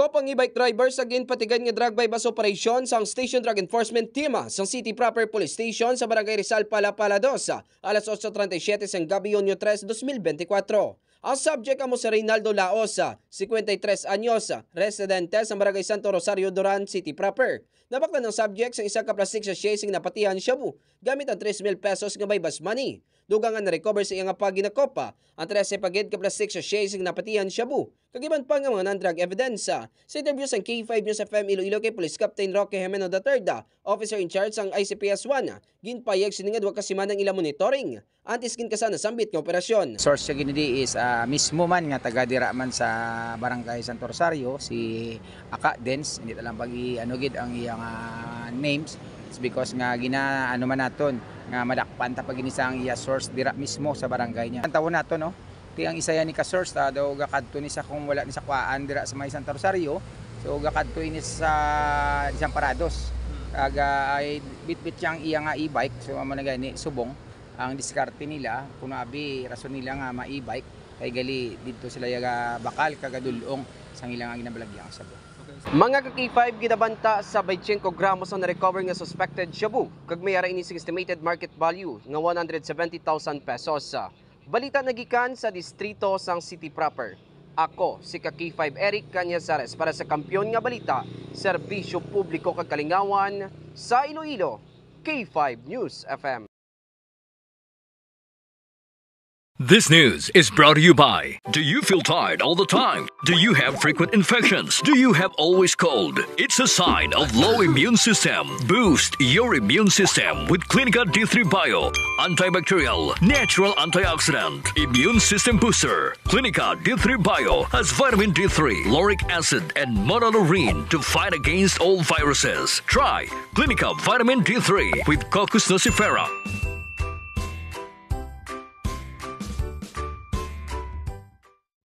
Nakop ang e-bike driver sa ginpatigan nga drug bypass operation sa Station Drug Enforcement Team sa City Proper Police Station sa Barangay Rizal, Palapala 2, alas 8:37 ng gabi, Hunyo 3, 2024. Ang subject amo si Reynaldo Laos, 53 anyos, residente sa Barangay Santo Rosario, Duran City Proper. Nabaklan ng subject sa isa ka plastic sachet sing napatihan shabu gamit ang 3,000 pesos nga bypass money. Dugang nga na-recover sa iyang paginakopa ang 13 pagid ka plastic sachet sing napatihan shabu. Kagiban pa nga mga non-drug evidence. Sa interview sa K5 News FM Iloilo kay Police Captain Roque Jimeno III, officer in charge sang ICPS 1, ginpayag siningad wa kasimanang ila monitoring. Antis kin kasana sambit nga operasyon. Source siya ginidi is mismo man nga taga dira man sa Barangay Santo Rosario, si Aka Dens, hindi talang pag-anugid ang iyang names. It's because nga gina man naton nga madakpan ta pag inisang iya source dira mismo sa barangay niya. Ang tawon nato no, ti ang isa yan ni ka source daw gakadto ni sa kung wala ni sa kuan dira sa may Santo Rosario. So gakadto ini sa isang parados. Kaga ay bit-bit yang iya nga e-bike, so amo na gani subong ang diskarte nila kuno abi rason nila nga ma-e-bike kay gali didto sila yaga bakal kagadulong sang ilang ginabalagyan sa sabon. Mga ka-K5 ginabanta sa 25 gramos ang na-recover nga suspected shabu kag may ara ini estimated market value nga 170,000 pesos. Balita nagikan sa distrito sang City Proper. Ako si ka-K5 Eric Canyazares para sa Kampiyon nga Balita, Serbisyo Publiko kag Kalingawan sa Iloilo, K5 News FM. This news is brought to you by, do you feel tired all the time? Do you have frequent infections? Do you have always cold? It's a sign of low immune system. Boost your immune system with Clinica D3 Bio. Antibacterial, natural antioxidant, immune system booster. Clinica D3 Bio has vitamin D3, lauric acid, and monolurine to fight against all viruses. Try Clinica Vitamin D3 with Coccus nocifera.